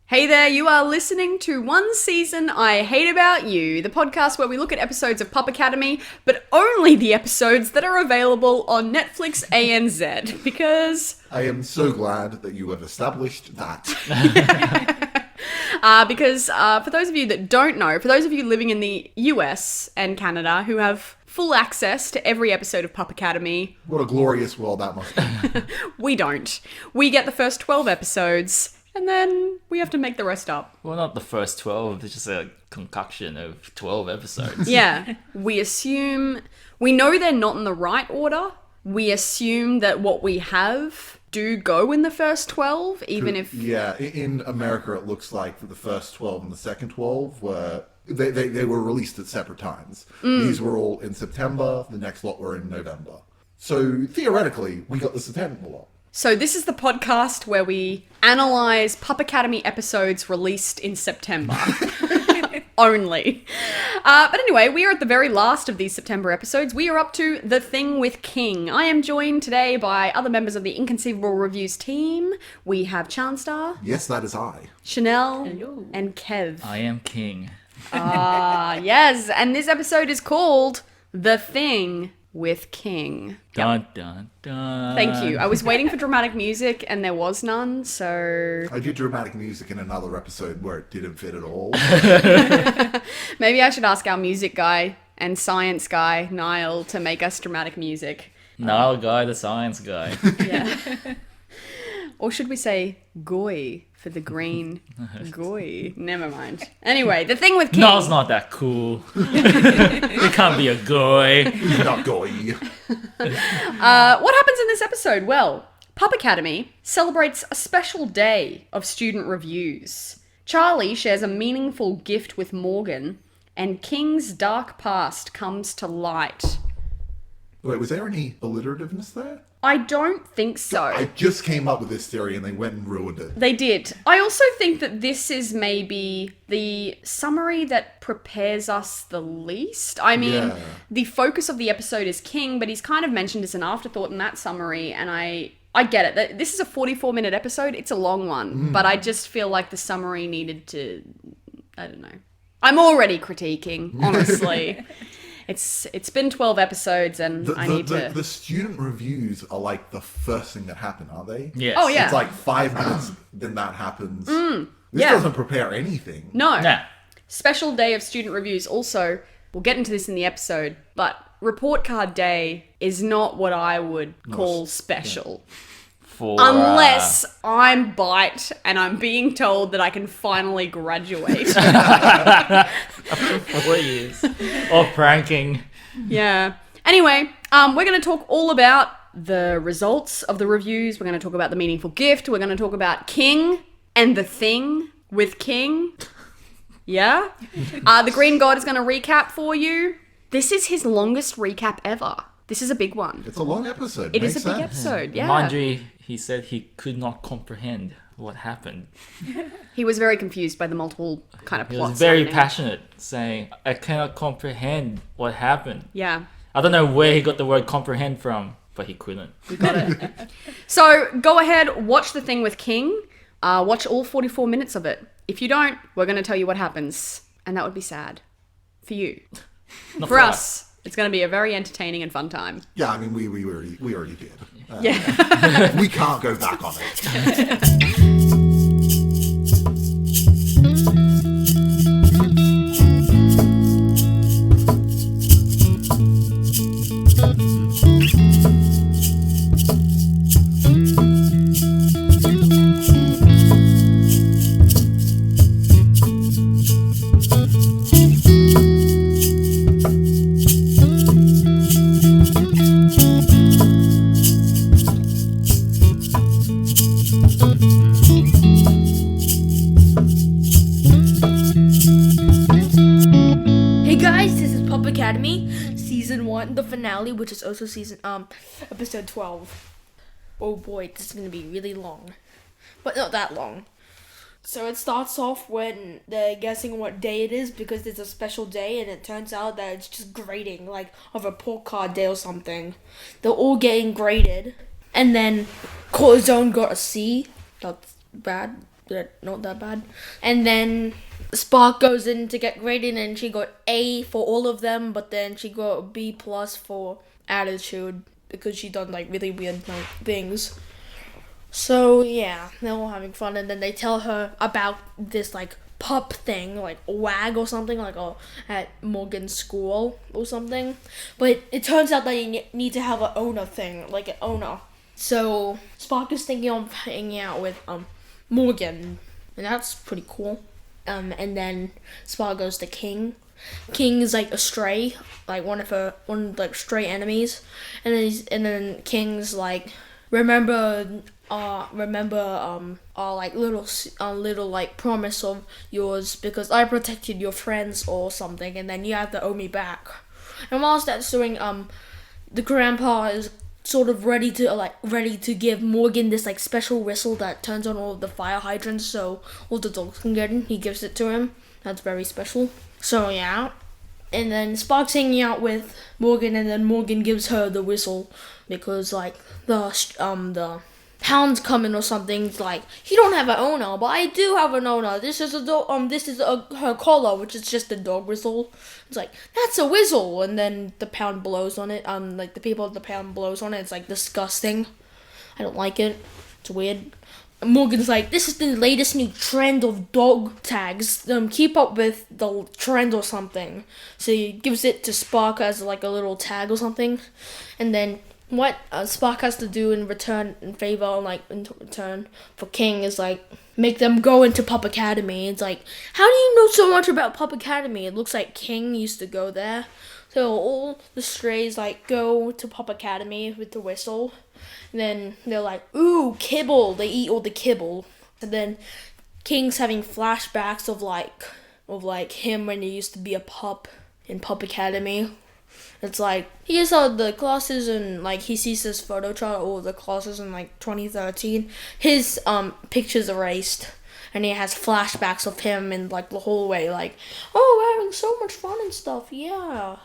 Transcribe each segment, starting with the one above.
Hey there, you are listening to One Season I Hate About You, the podcast where we look at episodes of Pup Academy, but only the episodes that are available on Netflix ANZ, because... I am so glad that you have established that. Because for those of you that don't know, for those of you living in the US and Canada who have full access to every episode of Pup Academy... What a glorious world that must be. We don't. We get the first 12 episodes... and then we have to make the rest up. Well, not the first 12. It's just a concoction of 12 episodes. Yeah. We assume... we know they're not in the right order. We assume that what we have do go in the first 12, even if... Yeah, in America it looks like the first 12 and the second 12 were... They were released at separate times. These were all in September, the next lot were in November. So, theoretically, we got the September lot. So this is the podcast where we analyse Pup Academy episodes released in September. Only. But anyway, we are at the very last of these September episodes. We are up to The Thing with King. I am joined today by other members of the Inconceivable Reviews team. We have Charnstar. Yes, that is I. Chanelle. Hello. And Kev. I am king. Yes. And this episode is called The Thing with King. Dun, dun, dun. Thank you. I was waiting for dramatic music and there was none, so... I did dramatic music in another episode where it didn't fit at all. Maybe I should ask our music guy and science guy, Niall, to make us dramatic music. Nile guy, the science guy. Yeah. Or should we say Goy for the green? Goy. Never mind. Anyway, The Thing with King. No, it's not that cool. It can't be a guy. Not goy. What happens in this episode? Well, Pup Academy celebrates a special day of student reviews. Charlie shares a meaningful gift with Morgan, and King's dark past comes to light. Wait, was there any alliterativeness there? I don't think so. I just came up with this theory and they went and ruined it. They did. I also think that this is maybe the summary that prepares us the least. I mean, Yeah. The focus of the episode is King, but he's kind of mentioned as an afterthought in that summary, and I get it. This is a 44-minute episode. It's a long one, but I just feel like the summary needed to... I don't know. I'm already critiquing, honestly. It's been 12 episodes and I need to... The student reviews are like the first thing that happen, aren't they? Yes. Oh, yeah. It's like 5 minutes, then that happens. This yeah. doesn't prepare anything. No. Nah. Special day of student reviews. Also, we'll get into this in the episode, but report card day is not what I would call special. For, Unless I'm bite and I'm being told that I can finally graduate. 4 years of pranking. Yeah. Anyway, we're going to talk all about the results of the reviews. We're going to talk about the meaningful gift. We're going to talk about King and The Thing with King. Yeah? The Green God is going to recap for you. This is his longest recap ever. This is a big one. It's a long episode. It is Makes a big sense. episode, yeah. Mind you, he said he could not comprehend what happened. He was very confused by the multiple kind of He plots. was very happening. passionate, saying, I cannot comprehend what happened. Yeah. I don't know where he got the word comprehend from, but he couldn't. We got it. So go ahead, watch The Thing with King. Watch all 44 minutes of it. If you don't, we're going to tell you what happens. And that would be sad. For you. Not For us, it's going to be a very entertaining and fun time. Yeah, I mean, we already did. Yeah. We can't go back on it. Hey guys, this is Pup Academy, season 1, the finale, which is also episode 12. Oh boy, this is gonna be really long, but not that long. So it starts off when they're guessing what day it is because it's a special day, and it turns out that it's just grading, like of a report card day or something. They're all getting graded, and then Cortisone got a C. That's bad. not that bad. And then Spark goes in to get graded, and she got A for all of them, but then she got B plus for attitude because she done like really weird like things. So yeah, they're all having fun, and then they tell her about this like pup thing, like WAG or something, like at Morgan's school or something. But it turns out that you need to have an owner thing, like an owner. So Spark is thinking of hanging out with Morgan, and that's pretty cool. And then Spark goes to King. King is like a stray, like one of like stray enemies, and then King's like, remember like little like promise of yours, because I protected your friends or something, and then you have to owe me back. And whilst that's doing, the grandpa is sort of ready to give Morgan this like special whistle that turns on all of the fire hydrants so all the dogs can get in. He gives it to him. That's very special. So yeah. And then Spark's hanging out with Morgan, and then Morgan gives her the whistle because like the hound's coming or something. It's like, you don't have an owner, but I do have an owner. This is her collar, which is just a dog whistle. It's like, that's a whistle, and then the pound blows on it. Like the people at the pound blows on it. It's like disgusting. I don't like it. It's weird. Morgan's like, this is the latest new trend of dog tags. Keep up with the trend or something. So he gives it to Spark as like a little tag or something, and then what Spark has to do in return for King is like make them go into Pup Academy. It's like, how do you know so much about Pup Academy? It looks like King used to go there. So all the strays like go to Pup Academy with the whistle. And then they're like, ooh, kibble. They eat all the kibble. And then King's having flashbacks of him when he used to be a pup in Pup Academy. It's like, he gets out the classes and like he sees this photo chart of all the classes in like 2013. His picture's erased, and he has flashbacks of him in like the whole way, like, oh, we're having so much fun and stuff, yeah.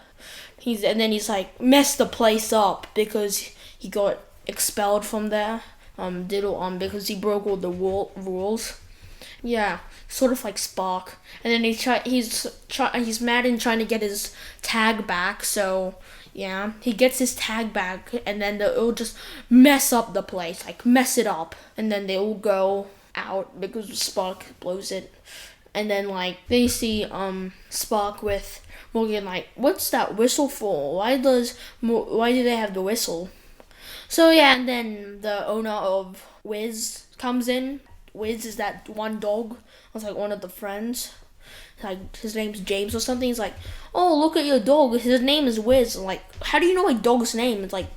He's like messed the place up because he got expelled from there, because he broke all the rules. Yeah, sort of like Spark. And then he's mad and trying to get his tag back. So yeah, he gets his tag back, and then it'll just mess up the place, like mess it up. And then they all go out because Spark blows it. And then like they see Spark with Morgan, like, what's that whistle for? Why do they have the whistle? So yeah, and then the owner of Wiz comes in. Wiz is that one dog. It's like one of the friends. Like his name's James or something. He's like, oh, look at your dog. His name is Wiz. I'm like, how do you know my dog's name? It's like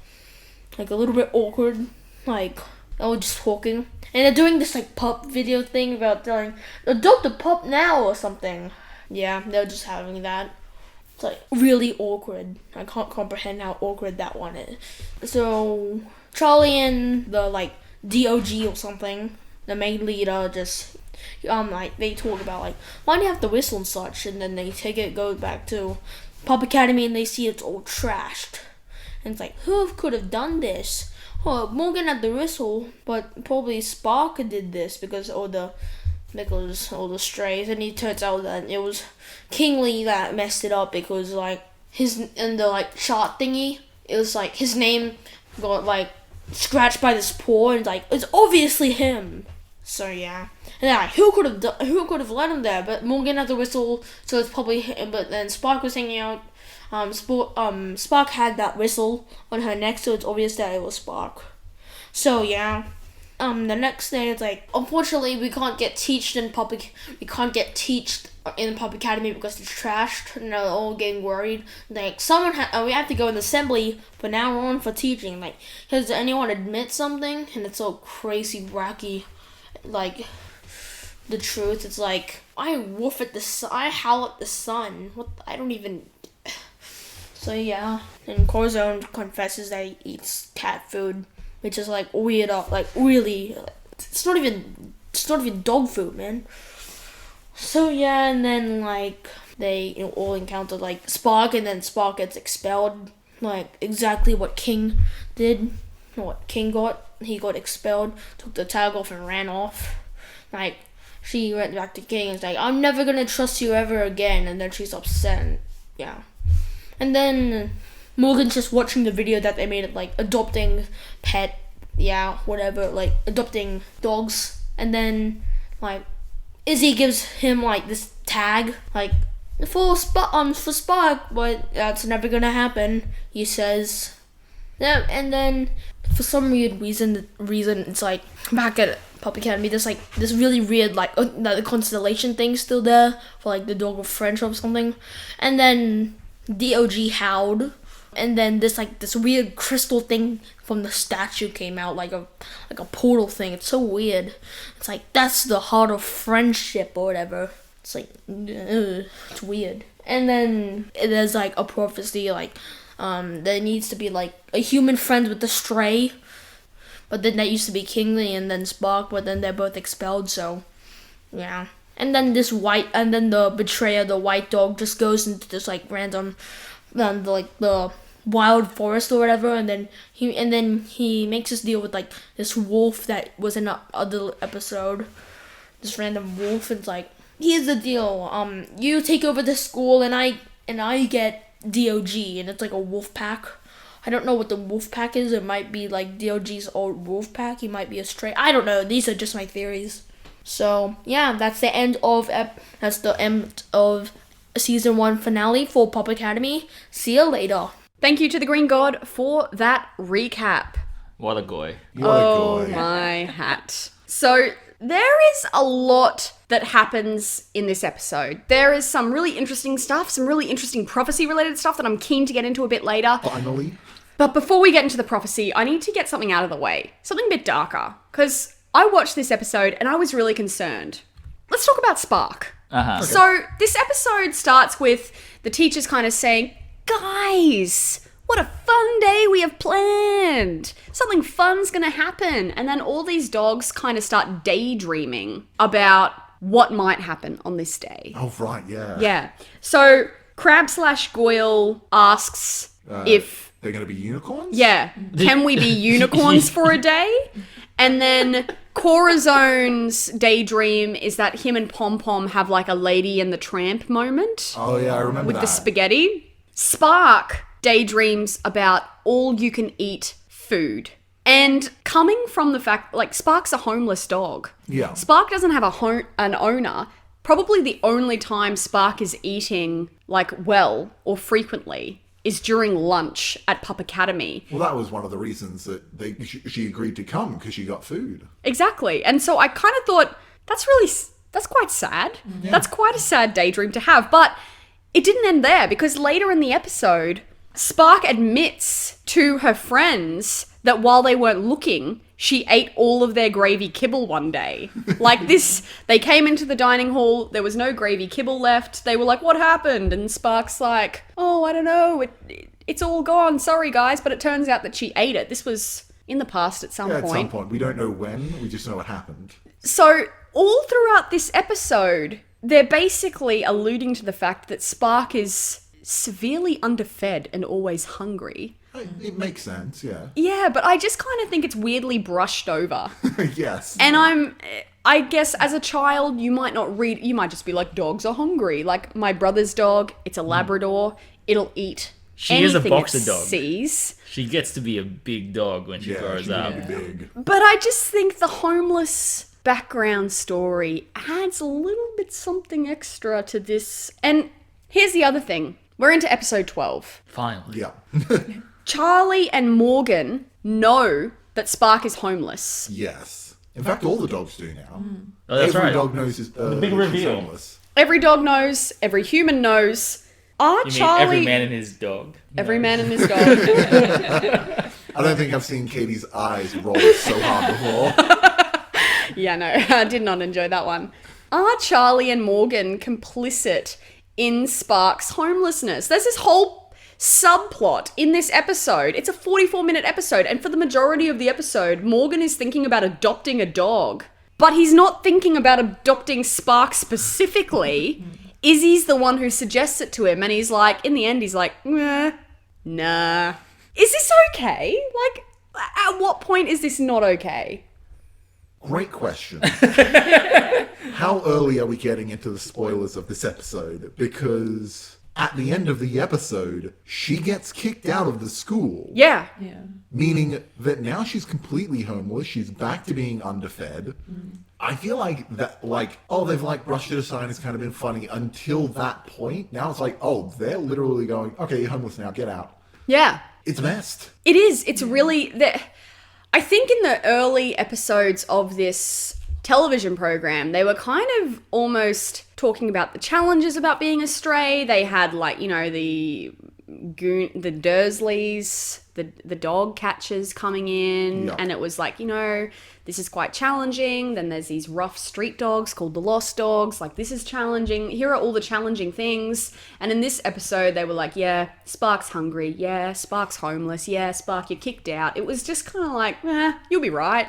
a little bit awkward. Like, I was just talking. And they're doing this like pup video thing about telling, adopt a pup now or something. Yeah, they're just having that. It's like really awkward. I can't comprehend how awkward that one is. So Charlie and the like DOG or something, the main leader, just like they talk about like, why do you have the whistle and such, and then they go back to Pup Academy and they see it's all trashed. And it's like, who could have done this? Oh, Morgan had the whistle, but probably Spark did this because all the strays, and it turns out that it was Kingsley that messed it up because like in the like chart thingy, it was like his name got like scratched by this paw, and like it's obviously him. So yeah, and then like, who could have let him there? But Morgan had the whistle, so it's probably him. But then Spark was hanging out. Spark had that whistle on her neck, so it's obvious that it was Spark. So yeah. The next day it's like, unfortunately we can't get teached in Pup Academy because it's trashed, and they're all getting worried. Like we have to go in assembly from now on for teaching. Like, does anyone admit something? And it's so crazy wacky. Like the truth, it's like, I howl at the sun. I don't even. So yeah, and Corazon confesses that he eats cat food, which is like weird, like really, it's not even dog food, man. So yeah, and then like they all encounter like Spark, and then Spark gets expelled, like exactly what King did, what King got. He got expelled, took the tag off, and ran off. Like she went back to King and was like, I'm never gonna trust you ever again. And then she's upset. Yeah. And then Morgan's just watching the video that they made of like adopting pet, whatever, like adopting dogs. And then like Izzy gives him like this tag, like for Spark, but that's never gonna happen, he says. Yeah, and then for some weird reason it's like back at Pup Academy, there's like this really weird like the constellation thing still there for like the dog of friendship or something. And then DOG howled, and then this weird crystal thing from the statue came out, like a portal thing. It's so weird. It's like that's the heart of friendship or whatever. It's like it's weird. And then there's like a prophecy like there needs to be like a human friend with the stray, but then that used to be Kingsley and then Spark, but then they're both expelled. So yeah. And then the betrayer, the white dog, just goes into this like random, like the wild forest or whatever, and then he makes this deal with like this wolf that was in other episode, this random wolf. And it's like, here's the deal, you take over the school and I get DOG, and it's like a wolf pack. I don't know what the wolf pack is. It might be like DOG's old wolf pack. He might be a stray. I don't know. These are just my theories. So yeah, that's the end of season 1 finale for Pup Academy. See you later. Thank you to the Green God for that recap. What a goy. Oh my hat. So there is a lot that happens in this episode. There is some really interesting stuff, some really interesting prophecy-related stuff that I'm keen to get into a bit later. Finally. But before we get into the prophecy, I need to get something out of the way. Something a bit darker. Because I watched this episode and I was really concerned. Let's talk about Spark. Uh-huh. Okay. So this episode starts with the teachers kind of saying, guys, what a fun day we have planned. Something fun's gonna happen. And then all these dogs kind of start daydreaming about what might happen on this day. Oh, right, yeah. Yeah. So Crab/Goyle asks if... They're going to be unicorns? Yeah. Can we be unicorns for a day? And then Corazone's daydream is that him and Pom Pom have like a Lady and the Tramp moment. Oh, yeah, I remember with that. the spaghetti. Spark daydreams about all-you-can-eat food. And coming from the fact, like, Spark's a homeless dog. Yeah. Spark doesn't have an owner. Probably the only time Spark is eating, like, well or frequently is during lunch at Pup Academy. Well, that was one of the reasons that she agreed to come, because she got food. Exactly. And so I kind of thought, that's quite sad. Yeah. That's quite a sad daydream to have. But it didn't end there, because later in the episode, Spark admits to her friends that while they weren't looking, she ate all of their gravy kibble one day. Like this, they came into the dining hall, there was no gravy kibble left. They were like, what happened? And Spark's like, oh, I don't know, it's all gone. Sorry, guys. But it turns out that she ate it. This was in the past at some point. At some point. We don't know when, we just know it happened. So all throughout this episode, they're basically alluding to the fact that Spark is severely underfed and always hungry. It makes sense, yeah. Yeah, but I just kind of think it's weirdly brushed over. Yes. And I guess as a child, you might just be like, dogs are hungry. Like my brother's dog, it's a Labrador. It'll eat She is a anything boxer it dog. Sees. She gets to be a big dog when she grows up. Be big. But I just think the homeless background story adds a little bit something extra to this. And here's the other thing. We're into episode 12. Finally. Yeah. Charlie and Morgan know that Spark is homeless. Yes. In fact, all the dogs do now. Oh, that's Every right. dog knows The big she's reveal. homeless. Every dog knows, every human knows. You mean Charlie... every man and his dog? Every man and his dog. I don't think I've seen Katie's eyes roll so hard before. Yeah, no, I did not enjoy that one. Are Charlie and Morgan complicit in Spark's homelessness? There's this whole subplot in this episode. It's a 44-minute episode, and for the majority of the episode, Morgan is thinking about adopting a dog. But he's not thinking about adopting Spark specifically. Izzy's the one who suggests it to him, and he's like, in the end, he's like, nah. Is this okay? Like, at what point is this not okay? Great question. How early are we getting into the spoilers of this episode? Because at the end of the episode, she gets kicked out of the school. Yeah. Yeah. Meaning that now she's completely homeless. She's back to being underfed. I feel like that, like, oh, they've like brushed it aside. It's kind of been funny until that point. Now it's like, oh, they're literally going, okay, you're homeless now. Get out. Yeah. It's messed. It is. It's really... I think in the early episodes of this television program, they were kind of almost talking about the challenges about being a stray. They had, like, you know, the Dursleys, the dog catchers coming in, Yeah. and it was like, you know, this is quite challenging. Then there's these rough street dogs called the Lost Dogs. Like, this is challenging. Here are all the challenging things. And in this episode, they were like, yeah, Spark's hungry. Yeah, Spark's homeless. Yeah, Spark, you're kicked out. It was just kind of like, you'll be right.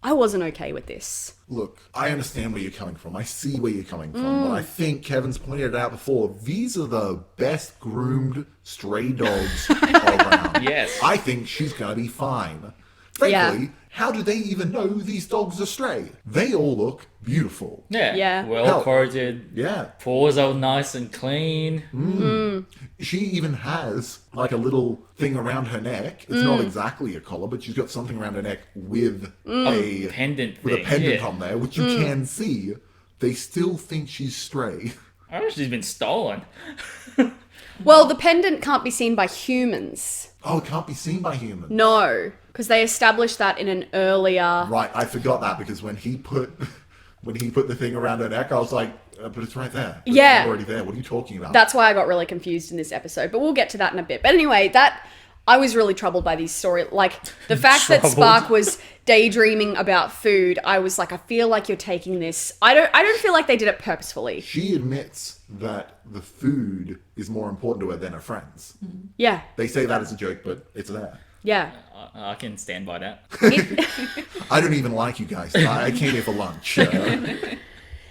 I wasn't okay with this. Look, I understand where you're coming from. I see where you're coming from. But I think Kevin's pointed it out before. These are the best groomed stray dogs around. Yes. I think she's going to be fine. Frankly, Yeah. how do they even know these dogs are stray? They all look beautiful. Yeah. Yeah. Well Hell. coated. Yeah. Paws are nice and clean. She even has like a little thing around her neck. It's not exactly a collar, but she's got something around her neck with a Pendant with a thing, pendant yeah. on there, which you can see. They still think she's stray. I wish she's been stolen. Well, the pendant can't be seen by humans. Oh, it can't be seen by humans. No, because they established that in an earlier... Right, I forgot that because when he put the thing around her neck, I was like, but it's right there. It's Yeah. already there. What are you talking about? That's why I got really confused in this episode, but we'll get to that in a bit. But anyway, I was really troubled by these stories. Like, the fact that Troubled? Spark was daydreaming about food, I was like, I feel like you're taking this... I don't feel like they did it purposefully. She admits that the food is more important to her than her friends. Yeah, They say that as a joke, but it's there. yeah. I can stand by that. I don't even like you guys. I came here for lunch.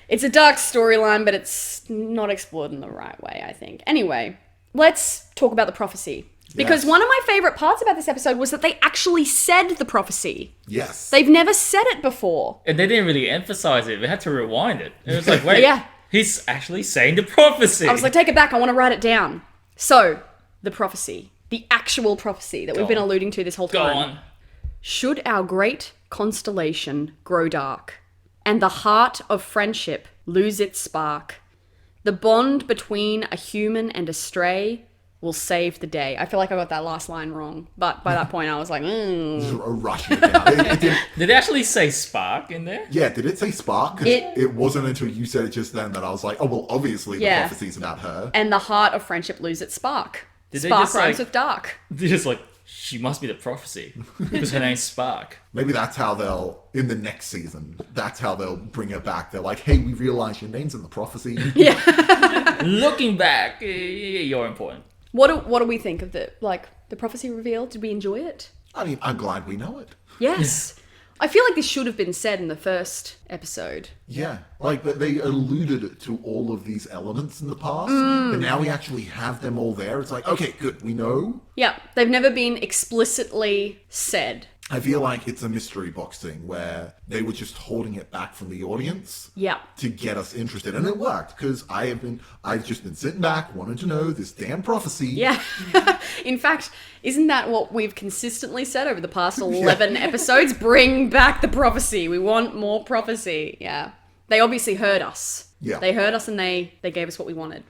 It's a dark storyline, but it's not explored in the right way, I think. Anyway, let's talk about the prophecy. Because Yes. one of my favorite parts about this episode was that they actually said the prophecy. Yes. They've never said it before. And they didn't really emphasize it. We had to rewind it. It was like, wait, Yeah. he's actually saying the prophecy. I was like, take it back. I want to write it down. So, the prophecy. The actual prophecy that we've been on. alluding to this whole go time. on. Should our great constellation grow dark, and the heart of friendship lose its spark, the bond between a human and a stray will save the day. I feel like I got that last line wrong, but by that point I was like, Rushing it down. It didn't- Did they actually say Spark in there? yeah, did it say Spark? 'Cause It- it wasn't until you said it just then that I was like, oh, well, obviously the Yeah. prophecy's about her. and the heart of friendship lose its spark. Did they Spark just, rhymes like- with dark. They're just like, she must be the prophecy. Because her name's Spark. Maybe that's how they'll, in the next season, that's how they'll bring her back. They're like, hey, we realize your name's in the prophecy. Looking back, you're important. What do we think of the prophecy reveal? Did we enjoy it? I mean, I'm glad we know it. Yes. I feel like this should have been said in the first episode. Yeah, like, but they alluded to all of these elements in the past, Mm. but now we actually have them all there. It's like, okay, good, we know. Yeah, they've never been explicitly said. I feel like it's a mystery box thing where they were just holding it back from the audience Yeah. to get us interested, and it worked because I've just been sitting back wanting to know this damn prophecy. Yeah. In fact, isn't that what we've consistently said over the past 11 episodes? Bring back the prophecy. We want more prophecy. Yeah. They obviously heard us. Yeah. They heard us and they gave us what we wanted.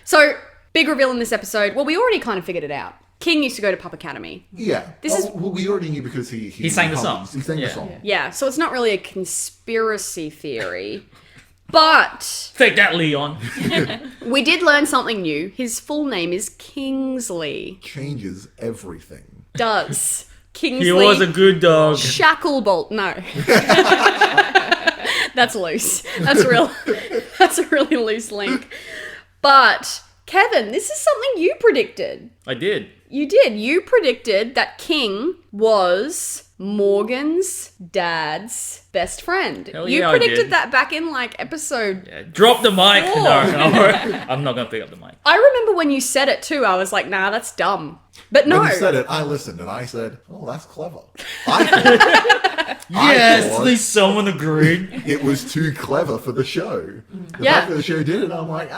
So, big reveal in this episode. Well, we already kind of figured it out. King used to go to Pup Academy. Yeah. This is- well, we already knew because he sang the song. He sang the Yeah. song. Yeah, so it's not really a conspiracy theory. But Take that, Leon. we did learn something new. His full name is Kingsley. Changes everything. Does. Kingsley. He was a good dog. Shacklebolt. No. That's loose. That's a really loose link. But Kevin, this is something you predicted. I did. You did. You predicted that King was Morgan's dad's best friend. Hell You yeah, I predicted did. that back in like episode. Yeah, drop the mic. Four. No, I'm not gonna pick up the mic. I remember when you said it too. I was like, nah, that's dumb. But no. When you said it, I listened and I said, "Oh, that's clever." I thought, Yes, I at thought least someone agreed. it was too clever for the show. The Yeah. fact that the show did it, I'm like,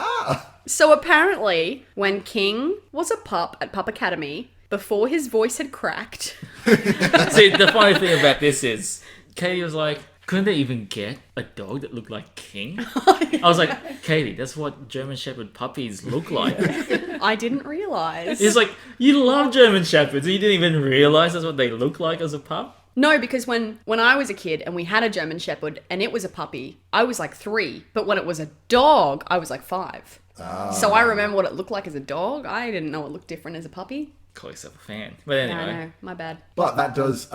So apparently, when King was a pup at Pup Academy, before his voice had cracked, See, the funny thing about this is, Katie was like, couldn't they even get a dog that looked like King? I was like, Katie, that's what German Shepherd puppies look like. I didn't realize. He's like, you love German Shepherds, and you didn't even realize that's what they look like as a pup? No, because when I was a kid and we had a German Shepherd and it was a puppy, I was like 3. But when it was a dog, I was like 5. So I remember what it looked like as a dog. I didn't know it looked different as a puppy. Call yourself a fan. But I anyway. know, my bad. But that does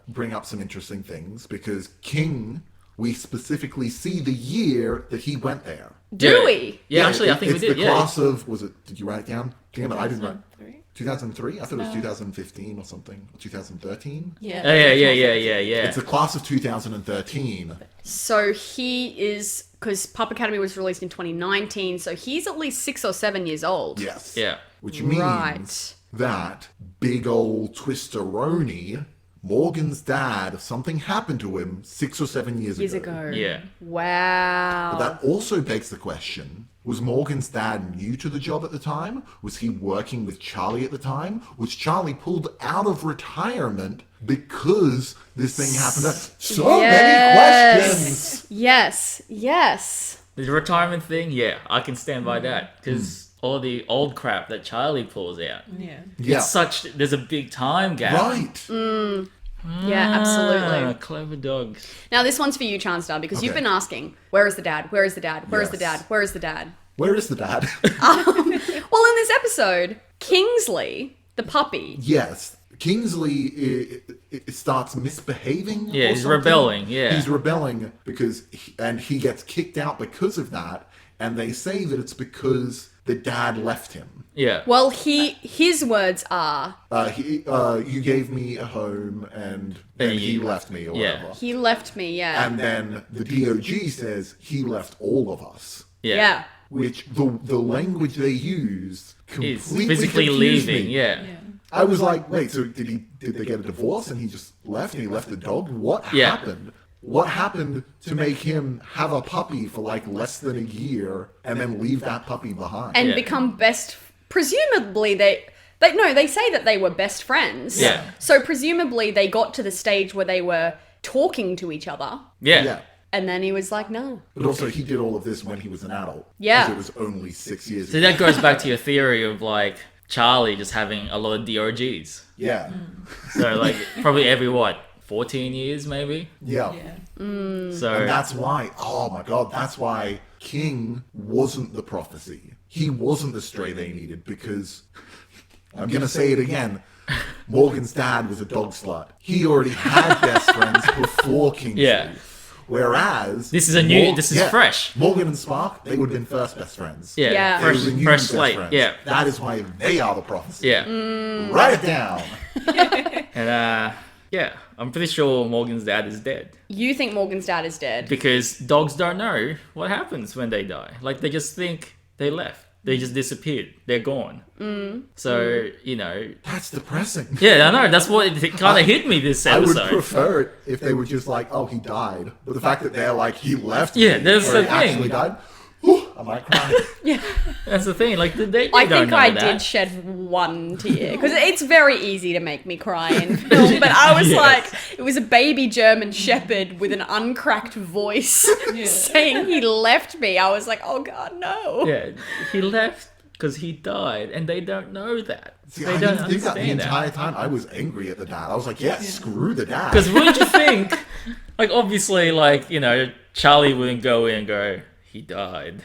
bring up some interesting things because King, we specifically see the year that he went there. Do we? Yeah, actually, I think we it's did, the yeah. class of, was it, did you write it down? Damn it, I didn't write. 2003? 2003? I thought it was 2015 or something. 2013? Yeah. Yeah. It's the class of 2013. So he is, because Pup Academy was released in 2019, so he's at least 6 or 7 years old. Yes. Yeah. Which means Right. that big old twisteroni, Morgan's dad, something happened to him 6 or 7 years ago. Yeah. Wow. But that also begs the question, was Morgan's dad new to the job at the time? Was he working with Charlie at the time? Was Charlie pulled out of retirement because this thing happened? So many questions! Yes. The retirement thing, yeah, I can stand by that. Because all the old crap that Charlie pulls out. Yeah. Yeah. It's such, there's a big time gap. Right. Yeah, absolutely. Clever dogs. Now this one's for you, Charnstar, because you've Okay. been asking, where is the dad? Where is the dad? Where is the Yes. dad? Where is the dad? Where is the dad? Well, in this episode, Kingsley, the puppy, Yes. Kingsley it starts misbehaving. Yeah, or he's something. rebelling, yeah. He's rebelling because he gets kicked out because of that, and they say that it's because the dad left him. Yeah. well, his words are, You gave me a home, and then And he you- left me, or yeah. whatever. he left me, yeah. And then the DOG says he left all of us. yeah. Which the language they used He's completely physically confused leaving, me. yeah. I was like, wait, so did they get a divorce and he just left and he left the dog? What Yeah. happened? What happened to make him have a puppy for like less than a year and then leave that puppy behind? And Yeah. become best, presumably they say that they were best friends. Yeah. So presumably they got to the stage where they were talking to each other, Yeah. yeah. and then he was like, no. But also he did all of this when he was an adult. Yeah. Because it was only 6 years So ago. that goes back to your theory of like Charlie just having a lot of DRGs. Yeah. So like probably every 14 years maybe. Yeah. So And that's why, oh my god, that's why King wasn't the prophecy. He wasn't the stray they needed because, I'm going to say it again, Morgan's dad was a dog slut. He already had best friends before Kingsley. Yeah. Whereas... This is a new- this is fresh. Morgan and Spark, they would have been first best friends. yeah, Yeah. They were fresh, the new fresh best slate. friends. Yeah, That is why they are the prophecy. yeah, Write it down. and yeah, I'm pretty sure Morgan's dad is dead You think Morgan's dad is dead? because dogs don't know what happens when they die. Like they just think they left. They just disappeared. They're gone. So you know, That's depressing. yeah, I know. That's what it kind of hit me this I would episode. prefer it if they were just like, oh, he died. But the fact that they're like, he left Yeah, me, that's or the he thing. actually died, whew, I might cry. That's the thing. Like they I don't think know I that. did shed one tear because it's very easy to make me cry in film. But I was Yes. like, it was a baby German Shepherd with an uncracked voice saying he left me. I was like, oh god, no. Yeah, he left because he died, and they don't know that. See, they I don't didn't think that the understand entire that. time. I was angry at the dad. I was like, yeah, screw the dad. Because wouldn't you think, like, obviously, like, you know, Charlie wouldn't go in and go, he died.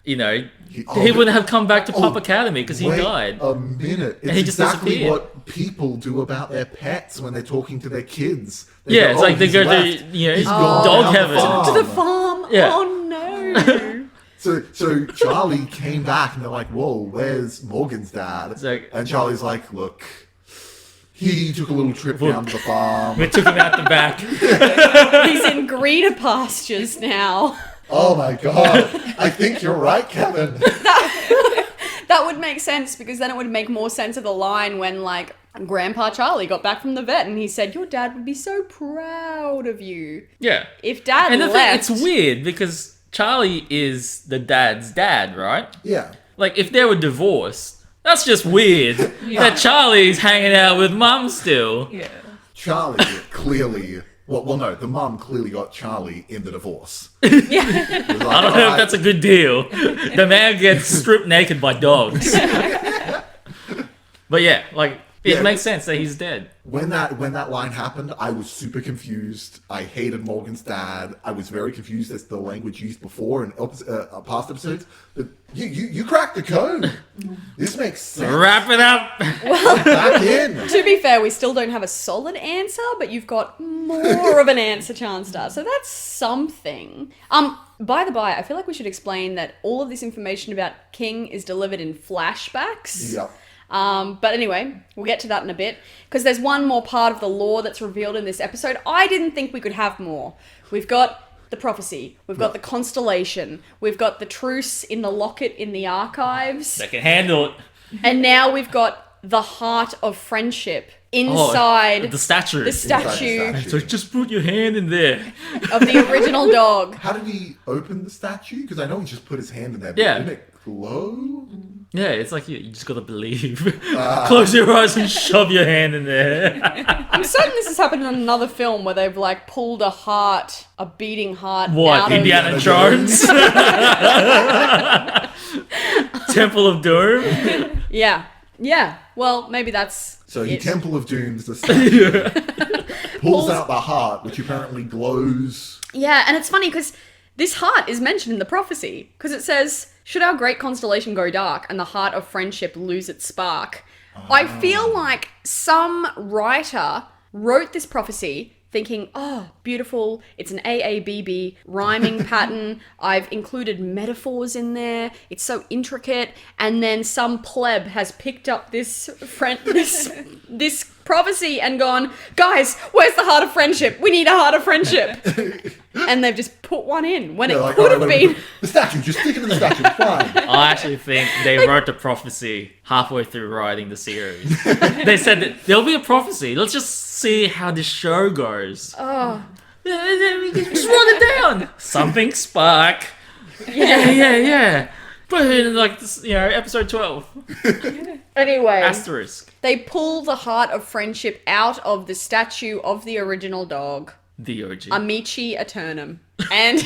You know, he wouldn't have come back to Pup Academy because he Wait died. a minute. It's he just exactly disappeared. what people do about their pets when they're talking to their kids. They Yeah, go, it's like they he's go to, left. you know, He's gone dog down the heaven. farm. To the farm. Yeah. Oh no. So Charlie came back and they're like, whoa, where's Morgan's dad? It's like- and Charlie's like, look, he took a little trip down to the farm. We took him out the back. He's in greener pastures now. Oh my god, I think you're right, Kevin. That would make sense, because then it would make more sense of the line when, like, Grandpa Charlie got back from the vet and he said, your dad would be so proud of you. Yeah. If Dad And the left... thing, it's weird because Charlie is the dad's dad, right? Yeah. Like, if they were divorced, that's just weird. That Charlie's hanging out with Mum still. Yeah. Charlie clearly... Well, no, the mum clearly got Charlie in the divorce. I don't know if that's a good deal. The man gets stripped naked by dogs. But yeah, like, it Yeah. makes sense that he's dead. When that line happened, I was super confused. I hated Morgan's dad. I was very confused as to the language used before in past episodes. But you cracked the code. This makes sense. Wrap it up. Back in. To be fair, we still don't have a solid answer, but you've got more of an answer, Charnstar. So that's something. By the by, I feel like we should explain that all of this information about King is delivered in flashbacks. Yep. But anyway, we'll get to that in a bit, because there's one more part of the lore that's revealed in this episode. I didn't think we could have more. We've got the prophecy, we've got the constellation, we've got the truce in the locket in the archives, They can handle it. and now we've got the heart of friendship inside The statue. the statue Inside the statue. So just put your hand in there. of the original dog. How did he open the statue? Because I know he just put his hand in there. But Yeah. didn't it glow? Yeah, it's like you just gotta believe. Close your eyes and shove your hand in there. I'm certain this has happened in another film where they've like pulled a beating heart What, out Indiana of... Jones? Temple of Doom? Yeah. Well, maybe that's So he it. Temple of Doom's the statue. Pulls out the heart, which apparently glows. Yeah, and it's funny because this heart is mentioned in the prophecy, because it says, should our great constellation go dark and the heart of friendship lose its spark? I feel like some writer wrote this prophecy thinking, oh, beautiful, it's an AABB rhyming pattern, I've included metaphors in there, it's so intricate, and then some pleb has picked up this prophecy and gone, guys, where's the heart of friendship? We need a heart of friendship. And they've just put one in when They're it like, could "All have right, been. the statue, just stick it in the statue, it's fine. I actually think they wrote the prophecy halfway through writing the series. They said that there'll be a prophecy. Let's just see how this show goes. Oh, Just run it down. Something spark. Yeah. Put it in like this, episode 12. anyway. Asterisk. They pull the heart of friendship out of the statue of the original dog, The OG. Amici Eternum. And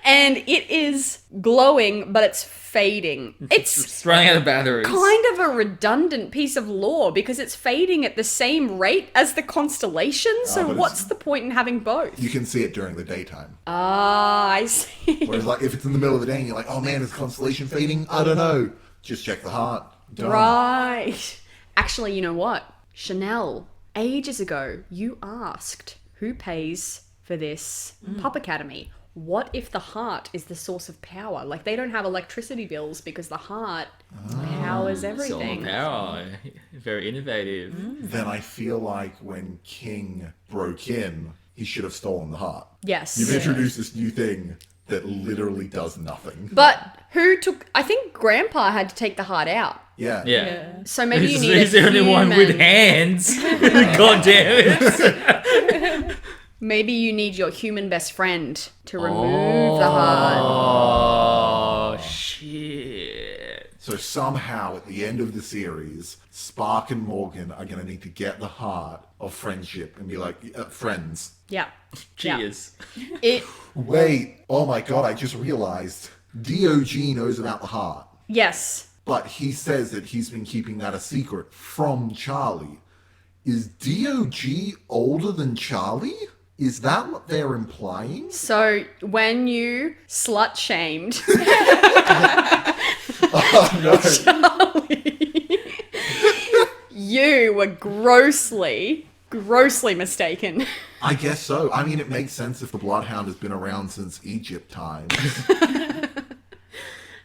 and it is glowing, but it's fading. It's It's running out of batteries. kind of a redundant piece of lore because it's fading at the same rate as the constellation. So but what's it's- the point in having both? You can see it during the daytime. Ah, I see. Whereas, like, if it's in the middle of the day and you're like, oh man, is constellation fading? I don't know. Just check the heart. Done. Right. Actually, you know what? Chanelle, ages ago, you asked who pays for this Pup Academy. What if the heart is the source of power? Like, they don't have electricity bills because the heart powers everything. Solar power. Very innovative. Then I feel like when King broke in, he should have stolen the heart. Yes. You've introduced this new thing that literally does nothing. But who took... I think Grandpa had to take the heart out. Yeah. Yeah. So maybe you He's, need he's a the only one with human- hands. God damn it. Maybe you need your human best friend to remove the heart. Oh, shit. So somehow at the end of the series, Spark and Morgan are going to need to get the heart of friendship and be like, friends. Yeah. Cheers. Yeah. It... Wait, oh my god, I just realized. DOG knows about the heart. Yes. But he says that he's been keeping that a secret from Charlie. Is DOG older than Charlie? Is that what they're implying? So when you slut shamed Oh no. you were grossly grossly mistaken. I guess so. I mean, it makes sense if the Bloodhound has been around since Egypt times.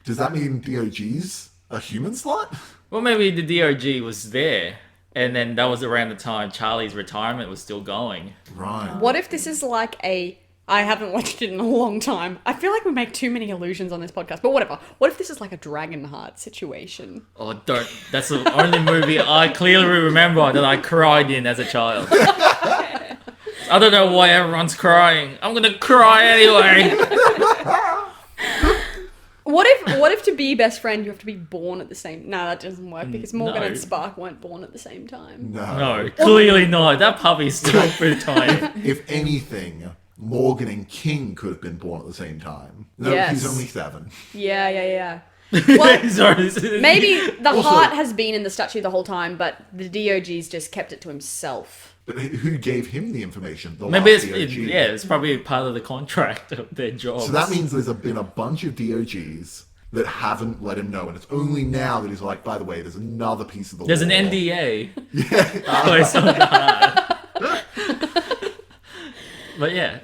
Does that mean DOG's a human slut? Well, maybe the DRG was there, and then that was around the time Charlie's retirement was still going. Right. What if this is like I haven't watched it in a long time. I feel like we make too many illusions on this podcast, but whatever. What if this is like a Dragonheart situation? Oh, don't. That's the only movie I clearly remember that I cried in as a child. I don't know why everyone's crying. I'm gonna cry anyway. What if to be best friend you have to be born at the same? No, that doesn't work because Morgan No. and Spark weren't born at the same time. No, clearly not. That puppy's still pretty tiny. If anything, Morgan and King could have been born at the same time. No, Yes. he's only 7. Yeah. Well, Sorry. maybe the Also- heart has been in the statue the whole time, but the DOG's just kept it to himself. But who gave him the information? The Maybe last it's DOG. it's probably part of the contract of their job. So that means been a bunch of DOGs that haven't let him know, and it's only now that he's like, by the way, there's another piece of the there's an law. NDA. Placed on the heart. But yeah,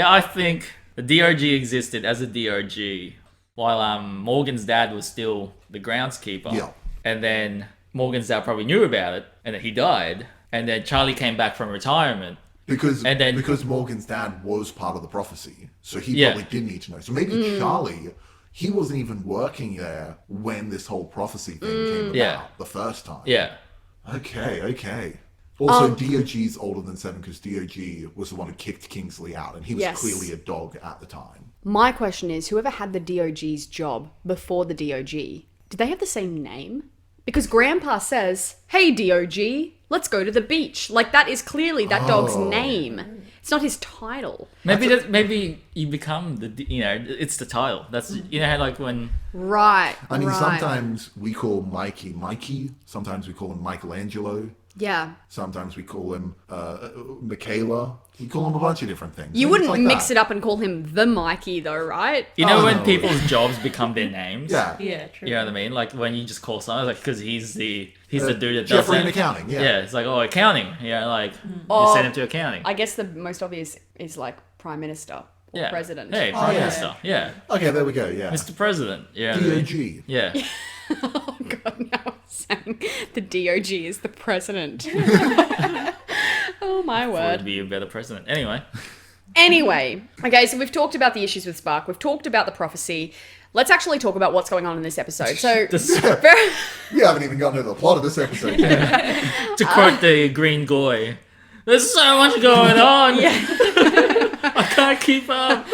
I think the DRG existed as a DRG while Morgan's dad was still the groundskeeper. Yeah. And then Morgan's dad probably knew about it, and then he died. And then Charlie came back from retirement. Because And then- Morgan's dad was part of the prophecy, so he Yeah. probably did need to know. So maybe Charlie, he wasn't even working there when this whole prophecy thing came about Yeah. the first time. Yeah. Okay. Also, DOG's older than 7 because DOG was the one who kicked Kingsley out, and he was Yes. clearly a dog at the time. My question is, whoever had the DOG's job before the DOG, did they have the same name? Because Grandpa says, "Hey DOG, let's go to the beach." Like that is clearly that dog's name. It's not his title. Maybe you become it's the title. That's how like when Right. I mean, right. sometimes we call Mikey. Sometimes we call him Michelangelo. Yeah. Sometimes we call him Michaela. We call him a bunch of different things. You Things wouldn't like mix that. it up and call him the Mikey though, right? when no. people's jobs become their names. Yeah. Yeah, true. You know what I mean? Like when you just call someone, like because he's the dude that does Jeffrey it. in accounting, yeah. Yeah, it's like accounting. Yeah, like Oh, you send him to accounting. I guess the most obvious is like Prime Minister or Yeah. President. Hey, Oh, Prime yeah. Minister. Yeah, Okay, there we go, yeah. Mr. President. Yeah. what I mean? DOG. Yeah. Oh god, now I'm saying the DOG is the president. Oh my Would word. be a better president. Anyway, Anyway, okay, so we've talked about the issues with Spark. We've talked about the prophecy. Let's actually talk about what's going on in this episode. So, very, We haven't even gotten to the plot of this episode yet. to quote the Green Goy, there's so much going on. I can't keep up.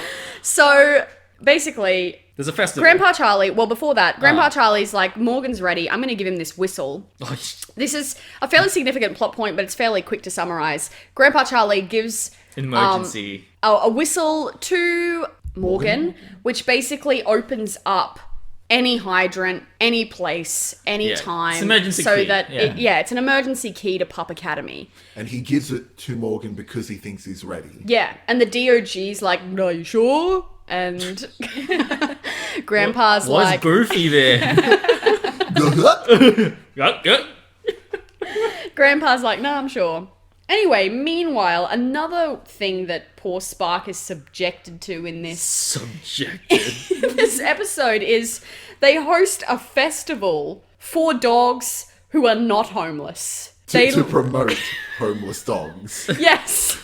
so basically, There's a festival. Grandpa Charlie, well, before that, Grandpa Charlie's like, Morgan's ready. I'm going to give him this whistle. Oh, This is a fairly significant plot point, but it's fairly quick to summarize. Grandpa Charlie gives emergency. a whistle to Morgan, which basically opens up any hydrant, any place, any Yeah. time. It's an emergency so key, that yeah. it's an emergency key to Pup Academy. And he gives it to Morgan because he thinks he's ready. Yeah, and the DOG's like, "No, you sure?" And Grandpa's Why's like, Goofy there? Good. Grandpa's like, "No, I'm sure." Anyway, meanwhile, another thing that poor Spark is subjected to in this Subjected. this episode is they host a festival for dogs who are not homeless. To promote homeless dogs. Yes,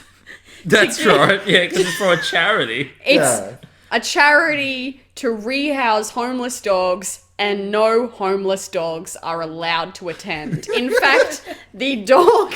That's right. Yeah, because it's for a charity. it's Yeah. a charity to rehouse homeless dogs, and no homeless dogs are allowed to attend. In fact, the dog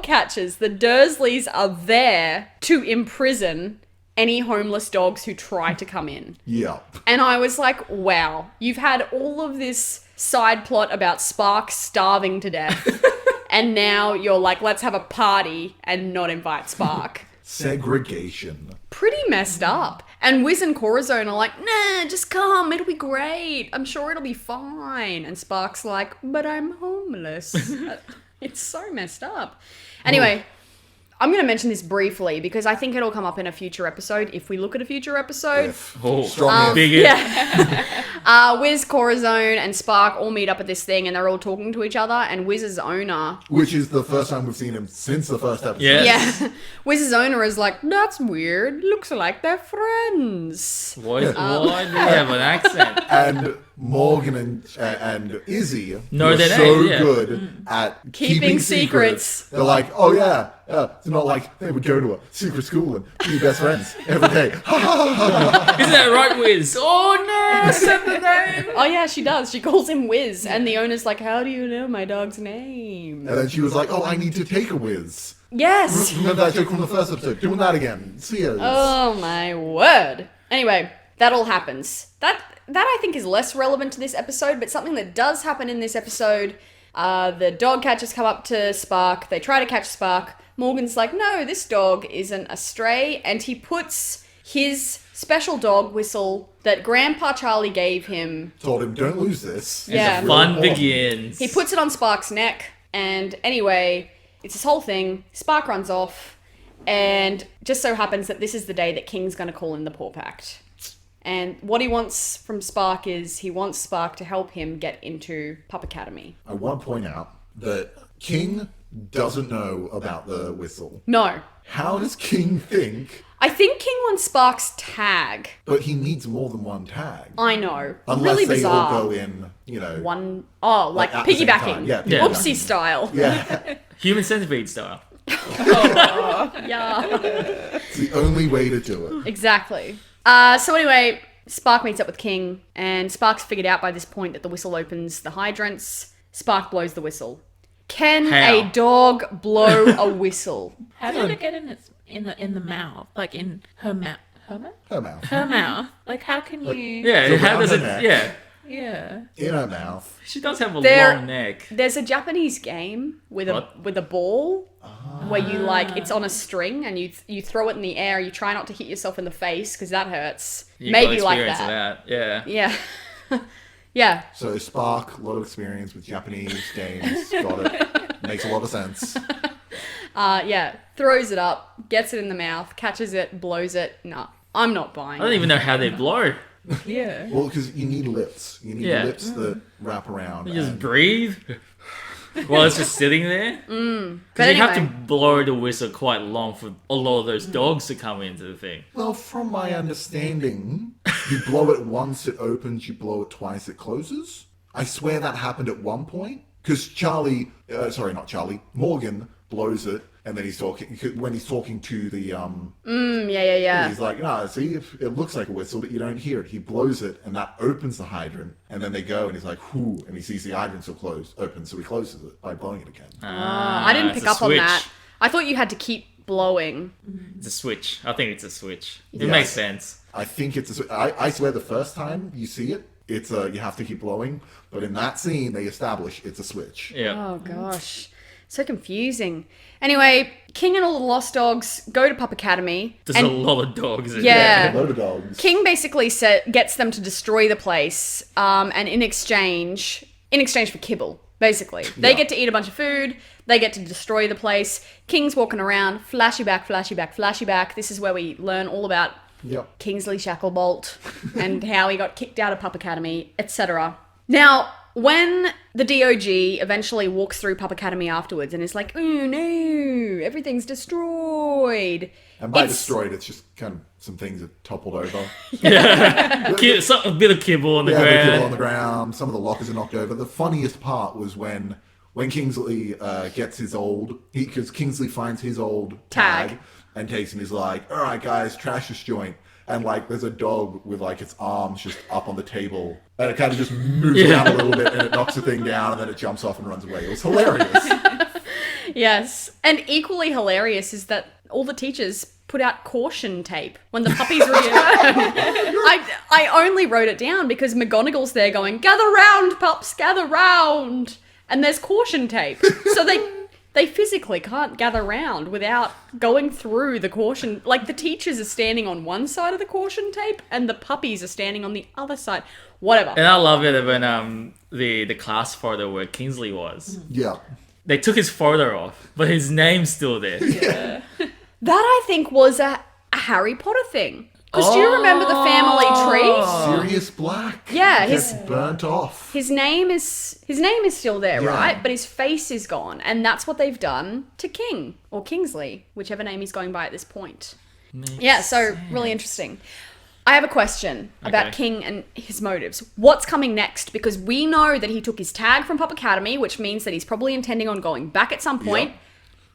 catchers, the Dursleys, are there to imprison any homeless dogs who try to come in. Yeah. And I was like, wow, you've had all of this side plot about Spark starving to death. And now you're like, let's have a party and not invite Spark. Segregation. Pretty messed up. And Wiz and Corazon are like, nah, just come. It'll be great. I'm sure it'll be fine. And Spark's like, but I'm homeless. It's so messed up. Anyway, I'm going to mention this briefly because I think it'll come up in a future episode if we look at a future episode. Oh, Strong if. big if. Yeah. Wiz, Corazon, and Spark all meet up at this thing and they're all talking to each other. And Wiz's owner... Which is the first time we've seen him since the first episode. Yeah. Yeah. Wiz's owner is like, that's weird. Looks like they're friends. Why do they have an accent? And Morgan and Izzy No, were they so don't, yeah. good at Keeping secrets. They're like, oh yeah, it's not like they would go to a secret school and be best friends every day. Isn't that right, Wiz? Oh no, I said the name. Oh yeah, she does. She calls him Wiz. And the owner's like, how do you know my dog's name? And then she was like, oh, I need to take a whiz. Yes. Remember that joke from the first episode? Doing that again. See ya. Oh my word. Anyway, that all happens. That I think is less relevant to this episode, but something that does happen in this episode, the dog catchers come up to Spark. They try to catch Spark. Morgan's like, no, this dog isn't a stray. And he puts his special dog whistle that Grandpa Charlie gave him. Told him, don't lose this. Yeah. It's Fun really important. begins. He puts it on Spark's neck. And anyway, it's this whole thing. Spark runs off. And just so happens that this is the day that King's going to call in the Paw Pact. And what he wants from Spark is he wants Spark to help him get into Pup Academy. I want to point out that King doesn't know about the whistle. No. How does King think? I think King wants Spark's tag. But he needs more than one tag. I know. Unless really they bizarre. all go in, you know. One, oh, like at the same piggybacking. time. Yeah, Yeah. Oopsie style. Yeah. Human centipede style. Yeah. It's the only way to do it. Exactly. So anyway, Spark meets up with King, and Spark's figured out by this point that the whistle opens the hydrants. Spark blows the whistle. Can How? a dog blow a whistle? How did it get in the mouth? Like in her mouth? Her mouth? Her mouth. Her mouth. Like how can you? Yeah, So how around does her it? neck. Yeah, Yeah. In her mouth. she does have a There- long neck. There's a Japanese game with What? a ball where you like it's on a string and you throw it in the air. You try not to hit yourself in the face because that hurts. You Maybe got like experience that. of that. Yeah. Yeah. Yeah. So Spark, a lot of experience with Japanese games. Got it. Makes a lot of sense. Yeah. Throws it up, gets it in the mouth, catches it, blows it. No, I'm not buying I don't it. even know how they blow. Yeah. Well, because you need lips. You need Yeah. lips that wrap around. You just and- breathe while it's just sitting there. Because But you have to anyway. blow the whistle quite long for a lot of those dogs to come into the thing. Well, from my understanding, you blow it once, it opens. You blow it twice, it closes. I swear that happened at one point. Because Morgan blows it, and then he's talking to the Yeah. he's like, no, see, if it looks like a whistle, but you don't hear it. He blows it, and that opens the hydrant, and then they go, and he's like, whoo, and he sees the hydrant still open, so he closes it by blowing it again. I didn't it's pick a up on switch. that. I thought you had to keep blowing. It's a switch. I think it's a switch. It Yeah. makes sense. I think it's I swear the first time you see it, it's you have to keep blowing, but in that scene they establish it's a switch. Yeah. Oh gosh. So confusing. Anyway, King and all the lost dogs go to Pup Academy. There's and a lot of dogs in Yeah. A load of dogs. King basically gets them to destroy the place, and in exchange for kibble, basically. They Yeah. get to eat a bunch of food, they get to destroy the place. King's walking around, flashback. This is where we learn all about Yep. Kingsley Shacklebolt and how he got kicked out of Pup Academy, etc. Now, when the DOG eventually walks through Pup Academy afterwards and is like, oh no, everything's destroyed. And by It's- destroyed, it's just kind of some things that toppled over. A bit of kibble on the Yeah, the ground. people on the ground. Some of the lockers are knocked over. The funniest part was when Kingsley gets his old, because Kingsley finds his old tag and takes him. He's like, "All right, guys, trash this joint." And like, there's a dog with like its arms just up on the table, and it kind of just moves around a little bit, and it knocks the thing down, and then it jumps off and runs away. It was hilarious. Yes. And equally hilarious is that all the teachers put out caution tape when the puppies return. I only wrote it down because McGonagall's there going, gather round, pups, gather round. And there's caution tape. So they physically can't gather round without going through the caution. Like the teachers are standing on one side of the caution tape and the puppies are standing on the other side. Whatever. And I love it when the class photo where Kingsley was. Yeah. they took his photo off, but his name's still there. That I think was a Harry Potter thing. Because do you remember the family tree? Sirius Black. Yeah, Gets burnt off. His name is still there, right? But his face is gone, and that's what they've done to King or Kingsley, whichever name he's going by at this point. So really interesting. I have a question about King and his motives. What's coming next? Because we know that he took his tag from Pup Academy, which means that he's probably intending on going back at some point,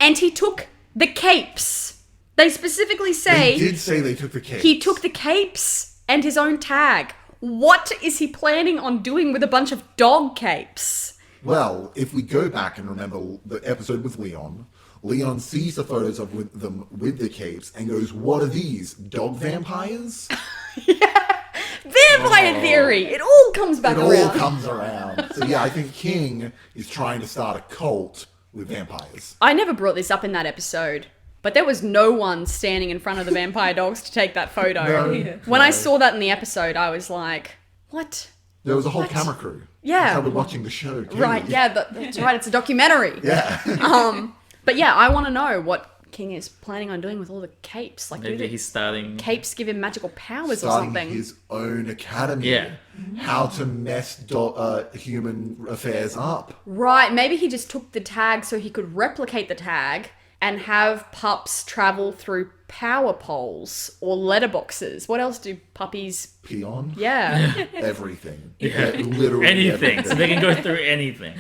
and he took the capes. They specifically say... They did say they took the capes. He took the capes and his own tag. What is he planning on doing with a bunch of dog capes? Well, if we go back and remember the episode with Leon, Leon sees the photos of them with the capes and goes, "What are these? Dog vampires?" Vampire theory! It all comes back It around. all comes around. So yeah, I think King is trying to start a cult with vampires. I never brought this up in that episode, but there was no one standing in front of the vampire dogs to take that photo. No, When I saw that in the episode, I was like, what? There was a whole camera crew. Yeah. That's how we're watching the show. Katie. Right, yeah, that's right, it's a documentary. Yeah. But yeah, I want to know what King is planning on doing with all the capes. Like, Maybe do the he's starting. capes give him magical powers or Starting something? his own academy. Yeah. How to mess human affairs up. Right, maybe he just took the tag so he could replicate the tag and have pups travel through power poles or letterboxes. What else do puppies... Peon. Yeah. Everything. Yeah, literally Anything. So everything. they can go through anything.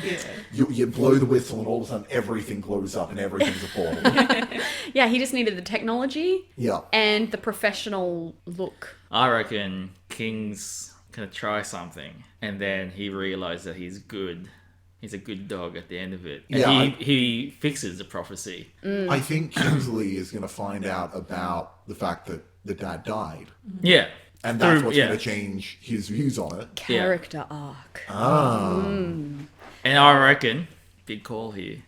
You blow the whistle and all of a sudden everything glows up and everything's a portal. Yeah, he just needed the technology Yeah. and the professional look. I reckon King's gonna try something, and then he realized that he's good. He's a good dog at the end of it. And Yeah, he fixes the prophecy. I think Kingsley is going to find out about the fact that the dad died. Yeah. And that's Through- what's yeah. going to change his views on it. Character arc. And I reckon, big call here,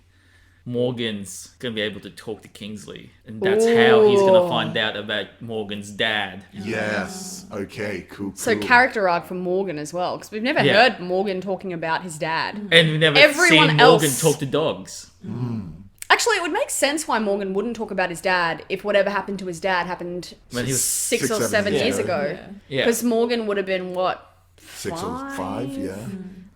Morgan's gonna be able to talk to Kingsley, and that's how he's gonna find out about Morgan's dad. Yes. Okay, cool. So cool. character arc for Morgan as well, because we've never Yeah. heard Morgan talking about his dad. And we've never Everyone seen else- Morgan talk to dogs. Actually, it would make sense why Morgan wouldn't talk about his dad if whatever happened to his dad happened When he was six six, or 7 seven years years ago. ago. Yeah. Because Morgan would have been, what, 6 or 5, yeah.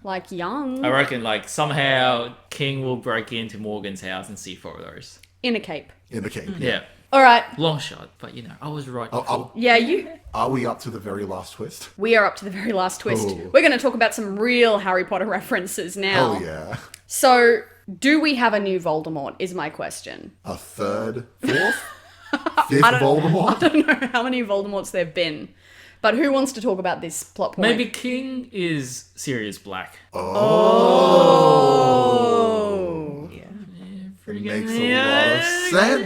like young? I reckon like somehow King will break into Morgan's house and see photos. In a cape. In the cave. Yeah. All right. Long shot, but you know, I was right. Yeah, Are we up to the very last twist? we are up to the very last twist. Oh. We're going to talk about some real Harry Potter references now. Oh, yeah. So, do we have a new Voldemort, is my question. A third, fourth, fifth Voldemort? I don't know how many Voldemorts there have been. But who wants to talk about this plot point? Maybe King is Sirius Black. Oh. Makes a lot of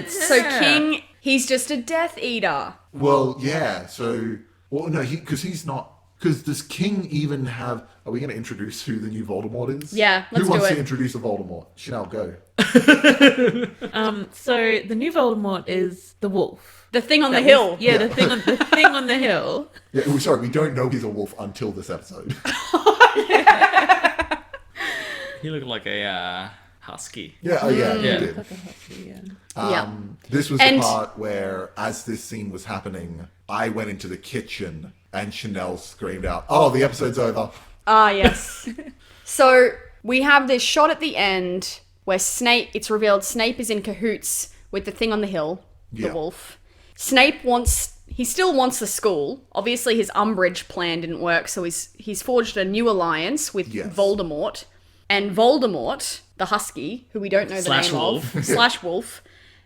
sense. So King, he's just a Death Eater. Well, yeah. So, well, no, because he's not. Because does King even have? Are we going to introduce who the new Voldemort is? Yeah, let's Who wants do it. to introduce a Voldemort? Chanel, go. So the new Voldemort is the wolf. The thing on the hill. Yeah, the thing on the hill. Yeah, oh, sorry, we don't know he's a wolf until this episode. He looked like a husky. Yeah, oh, yeah, Yeah. he did. Like a husky, yeah. Yeah. This was And- the part where, as this scene was happening, I went into the kitchen and Chanel screamed out, "Oh, the episode's over." Ah, yes. So we have this shot at the end where Snape, it's revealed Snape is in cahoots with the thing on the hill, the Yeah. wolf. Snape he still wants the school. Obviously his Umbridge plan didn't work, so he's forged a new alliance with Yes. Voldemort. And Voldemort, the husky, who we don't know the Slash name wolf. of, slash wolf,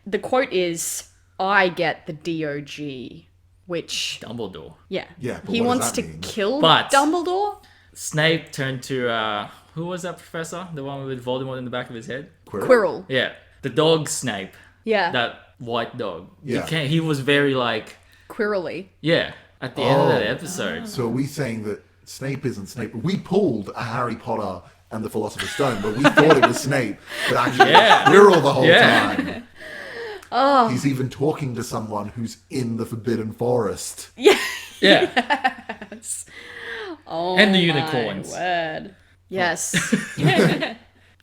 the quote is, "I get the DOG," which, Dumbledore. yeah. Yeah, but He what does wants that to mean? kill But- Dumbledore? Snape turned to who was that professor? The one with Voldemort in the back of his head? Quirrell. Yeah. The dog Snape. Yeah. That white dog. Yeah. He was very like, Quirrelly. yeah, at the end of that Oh. episode. So are we saying that Snape isn't Snape? We pulled a Harry Potter and the Philosopher's Stone, but we thought it was Snape, but actually Yeah. Quirrell the whole Yeah. time. Oh. He's even talking to someone who's in the Forbidden Forest. Yeah. Yeah. Oh, And the my unicorns. word. Yes.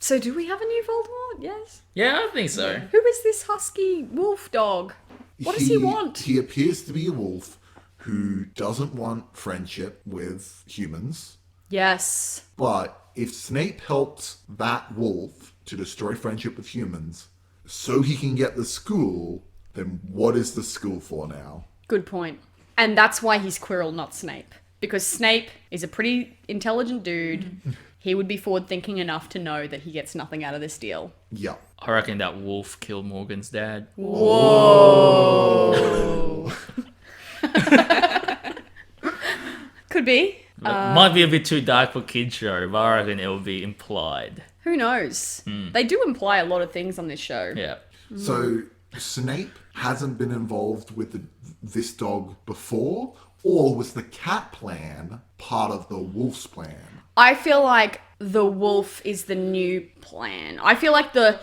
So do we have a new Voldemort? Yes. Yeah, I think so. Who is this husky wolf dog? What does he want? He appears to be a wolf who doesn't want friendship with humans. Yes. But if Snape helped that wolf to destroy friendship with humans so he can get the school, then what is the school for now? Good point. And that's why he's Quirrell, not Snape. Because Snape is a pretty intelligent dude. He would be forward-thinking enough to know that he gets nothing out of this deal. Yeah. I reckon that wolf killed Morgan's dad. Whoa. Could be. Might be a bit too dark for kids show, but I reckon it will be implied. Who knows? They do imply a lot of things on this show. Yeah. So Snape hasn't been involved with this dog before, or was the cat plan part of the wolf's plan? I feel like the wolf is the new plan. I feel like the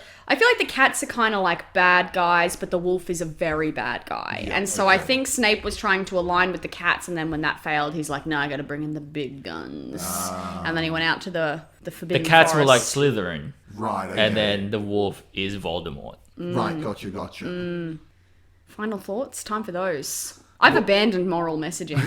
cats are kind of like bad guys, but the wolf is a very bad guy. Yeah, and so I think Snape was trying to align with the cats, and then when that failed, he's like, no, I got to bring in the big guns. And then he went out to the forbidden The cats were like forest. Slytherin, Right, okay. and then the wolf is Voldemort. Right, gotcha. Final thoughts? Time for those. I've abandoned moral messaging.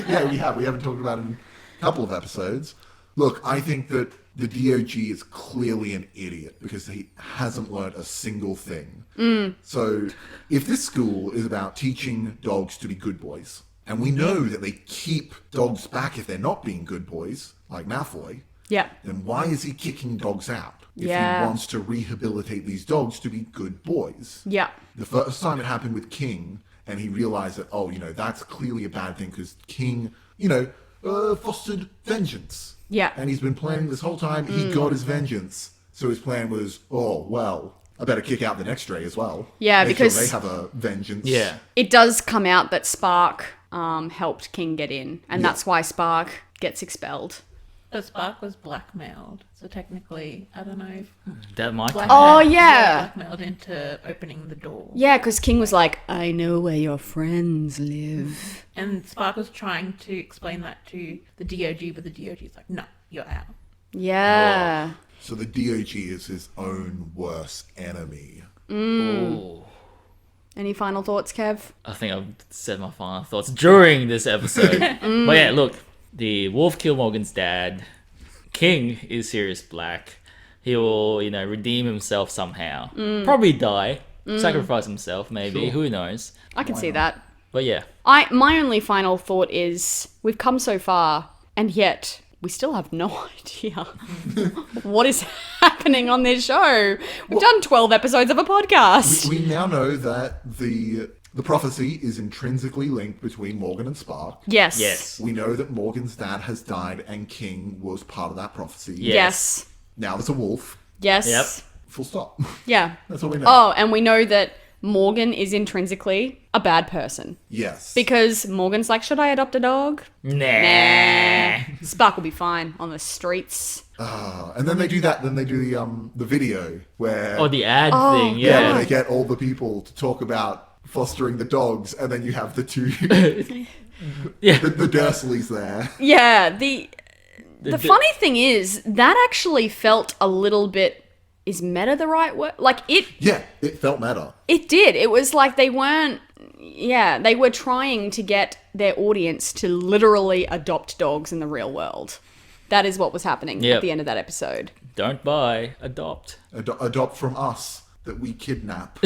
Yeah, we have. We haven't talked about it in a couple of episodes. Look, I think that the DOG is clearly an idiot because he hasn't learned a single thing. So if this school is about teaching dogs to be good boys, and we know that they keep dogs back if they're not being good boys, like Malfoy, Yeah. then why is he kicking dogs out if Yeah. he wants to rehabilitate these dogs to be good boys? Yeah. The first time it happened with King, and he realized that, that's clearly a bad thing because King, fostered vengeance. Yeah. And he's been planning this whole time. He got his vengeance. So his plan was, I better kick out the next Stray as well. Yeah, Make because- sure they have a vengeance. Yeah. It does come out that Spark helped King get in, and Yeah. that's why Spark gets expelled. So Spark was blackmailed. So technically, I don't know if That might come Oh, out. yeah. blackmailed into opening the door. Yeah, because King was like, I know where your friends live. And Spark was trying to explain that to the DOG, but the DOG is like, no, you're out. Yeah. So the DOG is his own worst enemy. Ooh. Any final thoughts, Kev? I think I've said my final thoughts during this episode. But yeah, look, the wolf killed Morgan's dad. King is Sirius Black. He will, redeem himself somehow. Probably die. Sacrifice himself, maybe. Sure. Who knows? I can see that. But yeah. My only final thought is we've come so far, and yet we still have no idea what is happening on this show. We've done 12 episodes of a podcast. We now know that the prophecy is intrinsically linked between Morgan and Spark. Yes. Yes. We know that Morgan's dad has died and King was part of that prophecy. Yeah. Yes. Now there's a wolf. Yes. Yep. Full stop. Yeah. That's all we know. Oh, and we know that Morgan is intrinsically a bad person. Yes. Because Morgan's like, should I adopt a dog? Nah. Spark will be fine on the streets. And then they do that. Then they do the video where Oh, the ad thing, where yeah. they get all the people to talk about fostering the dogs, and then you have the two Yeah. the Dursleys there. Yeah, the funny thing is, that actually felt a little bit, is meta the right word? Like, Yeah, it felt meta. it did. It was like they were trying to get their audience to literally adopt dogs in the real world. That is what was happening Yep. at the end of that episode. Don't buy, adopt. Adopt from us that we kidnap.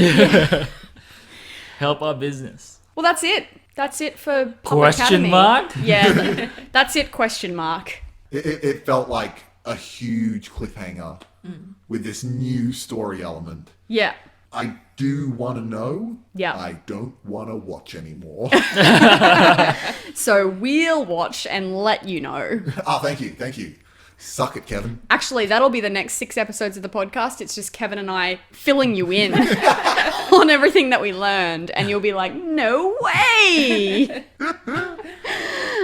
Help our business. Well, that's it. That's it for Pup Question Academy. mark? Yeah, that's it, question mark. It felt like a huge cliffhanger with this new story element. Yeah. I do want to know. Yeah. I don't want to watch anymore. So we'll watch and let you know. Thank you. Suck it, Kevin. Actually, that'll be the next 6 episodes of the podcast. It's just Kevin and I filling you in on everything that we learned. And you'll be like, no way!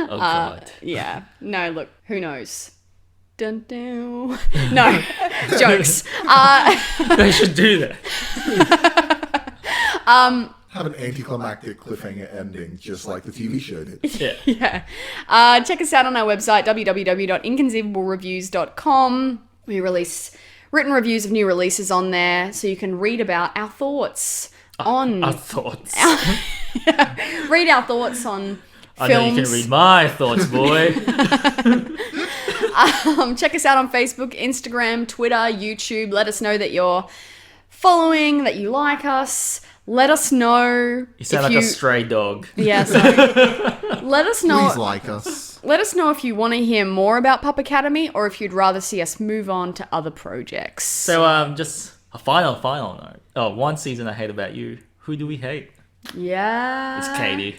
Oh, God. Yeah. No, look, who knows? Dun dun. No, jokes. They should do that. Have an anticlimactic cliffhanger ending, just like the TV show did. Yeah. Yeah. Check us out on our website, www.inconceivablereviews.com. We release written reviews of new releases on there, so you can read about our thoughts on Our thoughts. read our thoughts on I know films. you can read my thoughts, boy. Check us out on Facebook, Instagram, Twitter, YouTube. Let us know that you're following, that you like us. Let us know. You sound like a stray dog. Yeah, sorry. Let us know. Please like us. Let us know if you want to hear more about Pup Academy or if you'd rather see us move on to other projects. So, just a final note. Oh, one season I hate about you. Who do we hate? Yeah. It's Katie.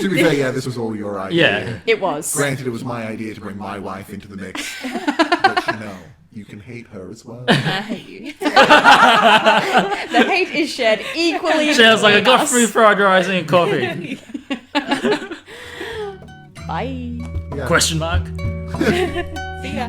To be fair, yeah, this was all your idea. Yeah. It was. Granted, it was my idea to bring my wife into the mix. But you can hate her as well. I hate you. The hate is shared equally. She was like, I between got us. free fried rice and coffee. Bye. Yeah. Question mark? See ya.